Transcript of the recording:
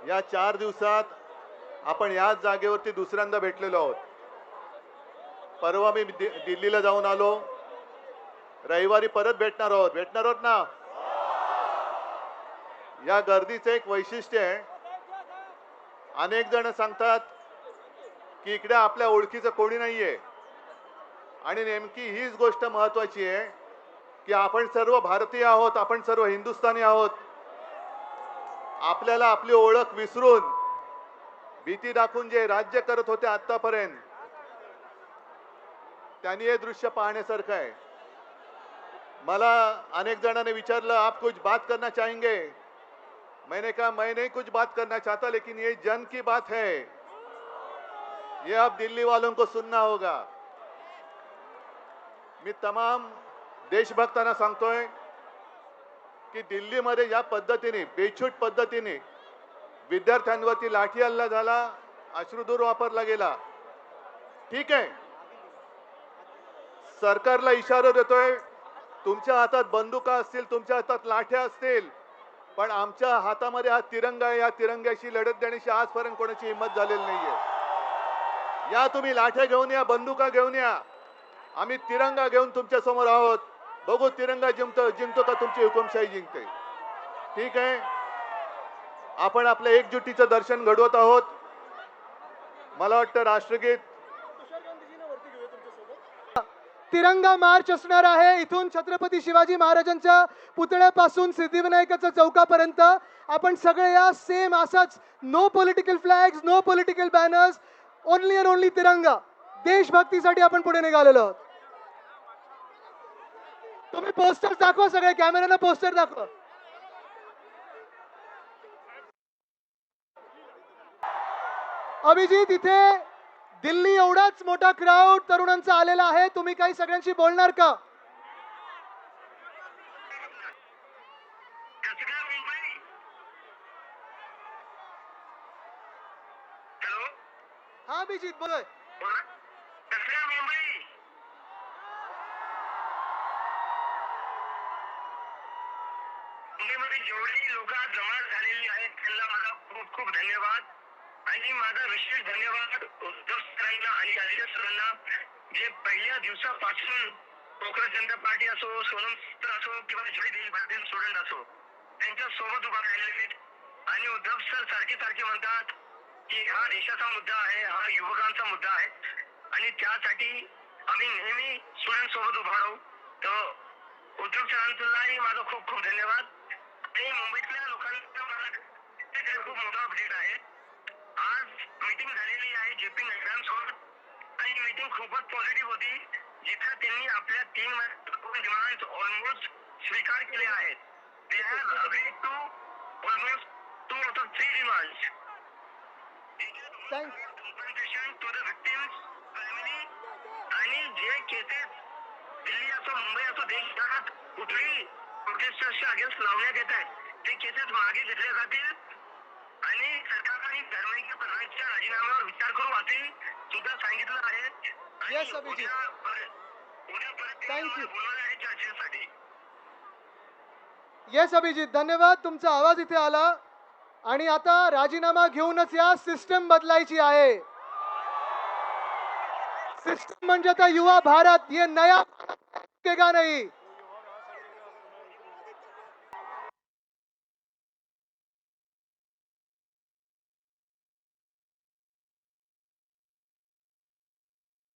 या 4 दिवसात आपण याच जागेवरती दुसऱ्यांदा भेटलेलो आहोत. परवा मी दिल्लीला जाऊन आलो. रविवारी परत भेटणार आहोत ना. या गर्दीचं एक वैशिष्ट्य आहे. अनेक जण सांगतात की इकडे आपल्या ओळखीचं कोणी नाहीये, आणि नेमकी हीच गोष्ट महत्वाची आहे की आपण सर्व भारतीय आहोत, आपण सर्व हिंदुस्थानी आहोत. आपल्याला आपली ओळख विसरून भीती दाखवून जे राज्य करत होते आतापर्यंत, त्यांनी हे दृश्य पाहण्यासारखं आहे. मला अनेक जणांनी विचारलं, आप कुछ बात करना चाहेंगे? मैंने कहा मैं नहीं कुछ बात करना चाहता, लेकिन ये जन की बात है, ये अब दिल्ली वालों को सुनना होगा. मी तमाम देशभक्तांना सांगतोय की दिल्लीमध्ये ज्या पद्धतीने बेछूट पद्धतीने विद्यार्थ्यांवरती लाठी हल्ला झाला, अश्रुधूर वापरला गेला, ठीक आहे, सरकारला इशारा देतोय, तुमच्या हातात बंदुका असतील, तुमच्या हातात लाठ्या असतील, पण आमच्या हातामध्ये हा तिरंगा आहे. या तिरंग्याशी लढत देण्याची आजपर्यंत कोणाची हिंमत झालेली नाहीये. या तुम्ही लाठ्या घेऊन या, बंदुका घेऊन या, आम्ही तिरंगा घेऊन तुमच्या समोर आहोत. बघू तिरंगा जिंकतो का तुमची हुकुमशाही जिंकते. ठीक आहे, आपण आपल्या एकजुटीचं दर्शन घडवत आहोत. मला वाटतं राष्ट्रगीत तिरंगा मार्च असणार आहे. इथून छत्रपती शिवाजी महाराजांच्या पुतळ्यापासून सिद्धिविनायकाच्या चौकापर्यंत आपण सगळे या सेम असंच, no political flags, no political banners, only and only तिरंगा. देशभक्तीसाठी आपण पुढे निघालेलो आहोत. तुम्ही पोस्टर दाखवा, सगळे कॅमेऱ्याला पोस्टर दाखवा. अभिजित, इथे दिल्ली एवढाच मोठा क्राऊड तरुणांचा आलेला आहे. तुम्ही काही सगळ्यांशी बोलणार का? हा अभिजित बोलोय. मुंबईमध्ये जेवढी लोक जमा झालेली आहेत त्यांना माझा खूप खूप धन्यवाद. आणि माझा विशेष धन्यवाद उद्धव सरांना आणि आदित्य सरांना, जे पहिल्या दिवसापासून काँग्रेस जनता पार्टी असो, सोनम सूत्र असो किंवा जयदेवी भारतीय स्टुडंट असो, त्यांच्या सोबत उभा राहिलेले आहेत. आणि उद्धव सर सारखे म्हणतात की हा देशाचा मुद्दा आहे, हा युवकांचा मुद्दा आहे, आणि त्यासाठी आम्ही नेहमी स्टुडंट सोबत उभा राहू. तर उद्धव सरांचाही माझा खूप खूप धन्यवाद. आणि मुंबईतल्या लोकांना मला खूप मोठा अपडेट आहे. आज मीटिंग झालेली आहे जेपी नड्डांसोबत, आणि मीटिंग खूपच पॉझिटिव्ह होती, जिथे त्यांनी आपल्या 3 डिमांड ऑलमोस्ट स्वीकार केले आहेत. They have agreed to almost 2 out of 3 demands. Compensation to the victims family, आणि जे केसेस दिल्ली असो मुंबई असो देशभरात कुठेही प्रोटेस्टर्सच्या अगेन्स्ट लावण्यात येत आहेत, ते केसेस मागे घेतले जातील. आणि सरकारने धर्मेंद्र प्रधानच्या राजीनाम्यावर विचार करू असे सुद्धा सांगितलं आहे. Yes, अभिजित. उद्या परत Thank you. बोलवलं आहे चर्चेसाठी. येस अभिजित, धन्यवाद. तुमचा आवाज इथे आला. आणि आता राजीनामा घेऊनच या सिस्टम बदलायची आहे. सिस्टम म्हणजे आता युवा भारत, ये नया का नहीं.